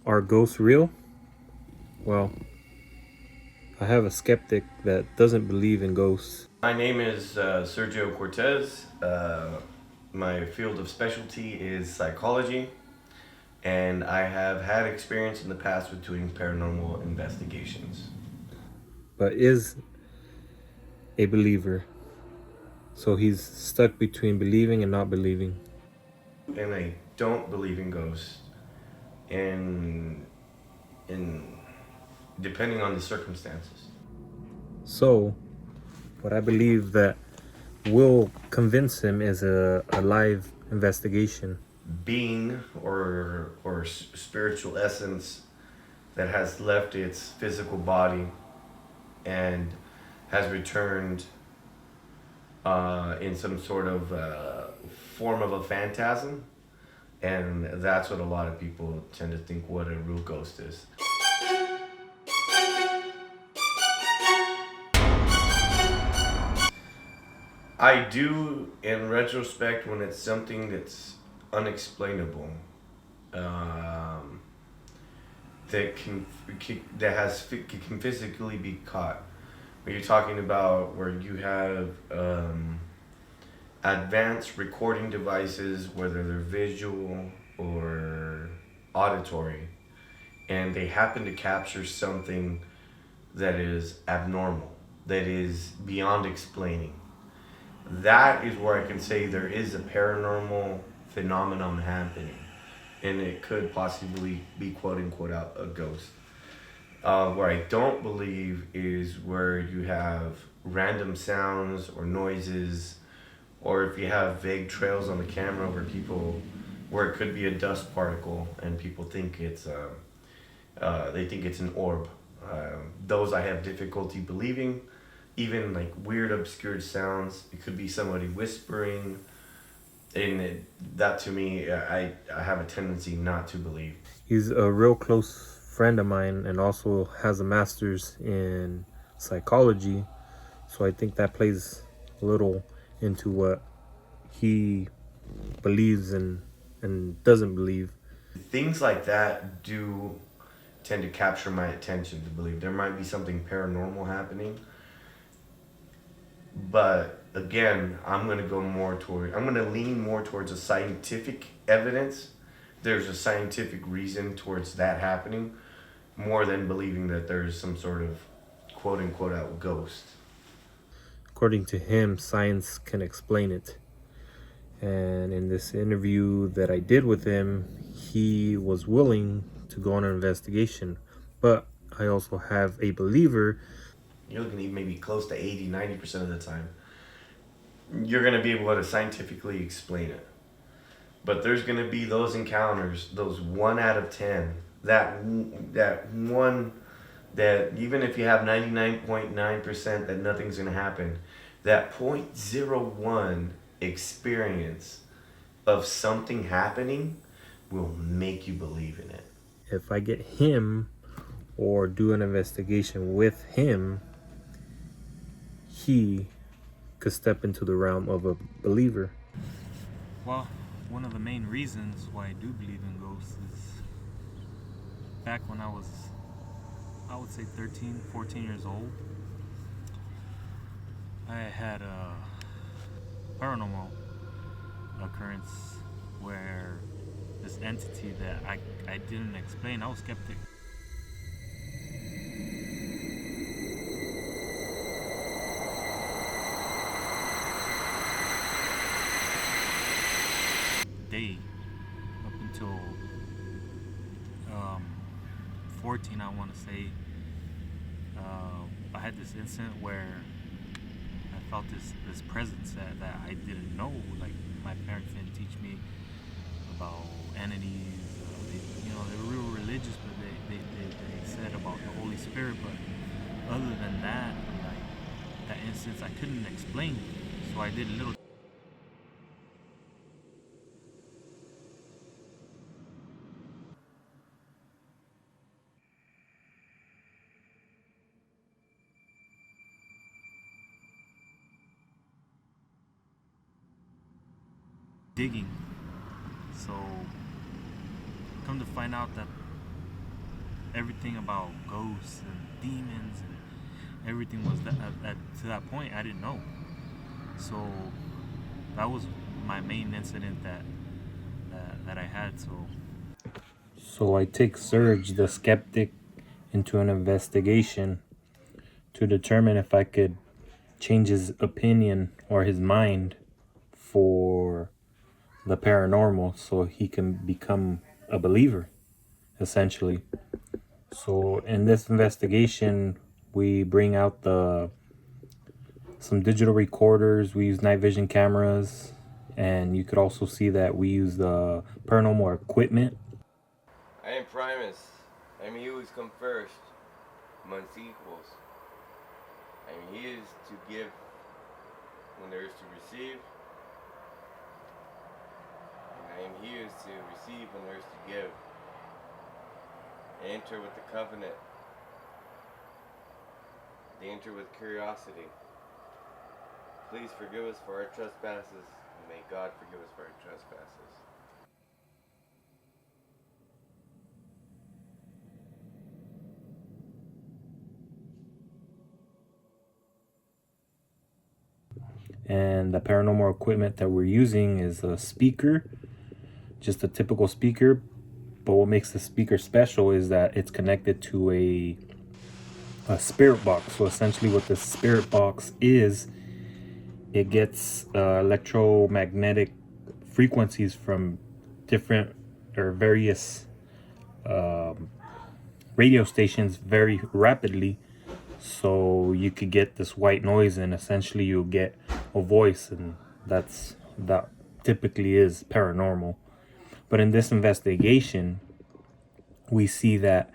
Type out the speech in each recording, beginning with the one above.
Are ghosts real? Well, I have a skeptic that doesn't believe in ghosts. My name is Sergio Cortez. My field of specialty is psychology, and I have had experience in the past with doing paranormal investigations. But is a believer. So he's stuck between believing and not believing. And I don't believe in ghosts, and in depending on the circumstances. So, what I believe that will convince him is a live investigation. Being or spiritual essence that has left its physical body and has returned in some sort of form of a phantasm, and that's what a lot of people tend to think what a real ghost is. I do, in retrospect, when it's something that's unexplainable, um, that can physically be caught. When you're talking about where you have advanced recording devices, whether they're visual or auditory, and they happen to capture something that is abnormal, that is beyond explaining. That is where I can say there is a paranormal phenomenon happening, and it could possibly be quote unquote out a ghost. Where I don't believe is where you have random sounds or noises, or if you have vague trails on the camera where it could be a dust particle and people think they think it's an orb. Those I have difficulty believing. Even like weird, obscured sounds. It could be somebody whispering, and that to me, I have a tendency not to believe. He's a real close friend of mine and also has a master's in psychology. So I think that plays a little into what he believes and doesn't believe. Things like that do tend to capture my attention to believe there might be something paranormal happening. But again, I'm going to lean more towards a scientific evidence. There's a scientific reason towards that happening more than believing that there's some sort of quote unquote out ghost. According to him, science can explain it. And in this interview that I did with him, he was willing to go on an investigation. But I also have a believer. You're looking at maybe close to 80, 90% of the time. You're going to be able to scientifically explain it. But there's going to be those encounters, those 1 out of 10, that one that even if you have 99.9% that nothing's going to happen, that 0.01 experience of something happening will make you believe in it. If I get him or do an investigation with him, he could step into the realm of a believer. Well, one of the main reasons why I do believe in ghosts is back when I would say 13, 14 years old, I had a paranormal occurrence where this entity that I didn't explain, I was skeptic. Day up until 14, I want to say, I had this incident where I felt this presence that I didn't know. Like my parents didn't teach me about entities. They were real religious, but they said about the Holy Spirit. But other than that, like that instance, I couldn't explain. So I did a little digging. So come to find out that everything about ghosts and demons and everything was to that point I didn't know. So that was my main incident that I had. So I take Serge, the skeptic, into an investigation to determine if I could change his opinion or his mind for the paranormal so he can become a believer, essentially. So in this investigation, we bring out some digital recorders, we use night vision cameras, and you could also see that we use the paranormal equipment. I am Primus. I am he who has come first amongst equals. I am he is to give when there is to receive. And I am he who is to receive when there is to give. I enter with the covenant. They enter with curiosity. Please forgive us for our trespasses, and may God forgive us for our trespasses. And the paranormal equipment that we're using is a speaker, just a typical speaker. But what makes the speaker special is that it's connected to a spirit box. So essentially what the spirit box is, it gets electromagnetic frequencies from different or various radio stations very rapidly. So you could get this white noise, and essentially you'll get a voice, and that typically is paranormal. But in this investigation, we see that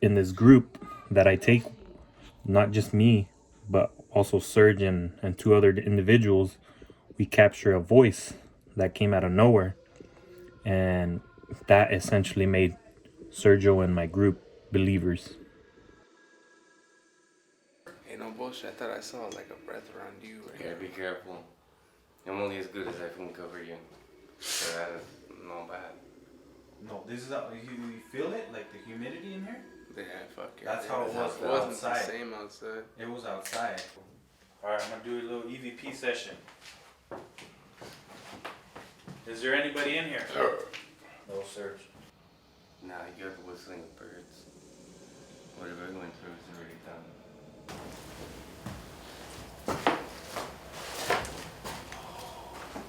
in this group that I take, not just me, but also Serge and two other individuals, we capture a voice that came out of nowhere. And that essentially made Sergio and my group believers. Hey, no bullshit. I thought I saw like a breath around you. Right Yeah, be careful. I'm only as good as I can cover you. So that is no bad. No, this is you feel it, like the humidity in here. Yeah, fuck yeah. That's how it was It wasn't outside. the same outside. It was outside. All right, I'm gonna do a little EVP session. Is there anybody in here? No search. Nah, you're the whistling of birds. Whatever we went through is already done.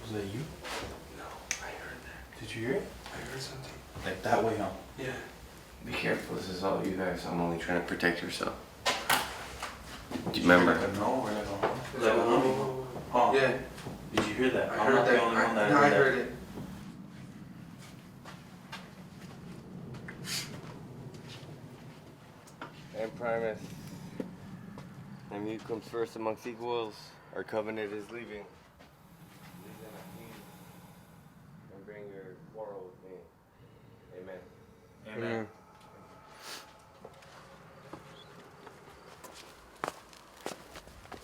Was that you? No, I heard that. Did you hear it? I heard something. Like that way, huh? Yeah. Be careful, this is all you guys. I'm only trying to protect yourself. Do you remember? Like a no or like a huh? Like a humming. Huh? Yeah. Did you hear that? I I'm heard not that. the only one that No, I heard heard that. it. And Primus. And you comes first amongst equals. Our covenant is leaving. And bring your quarrel with me. Amen. Amen.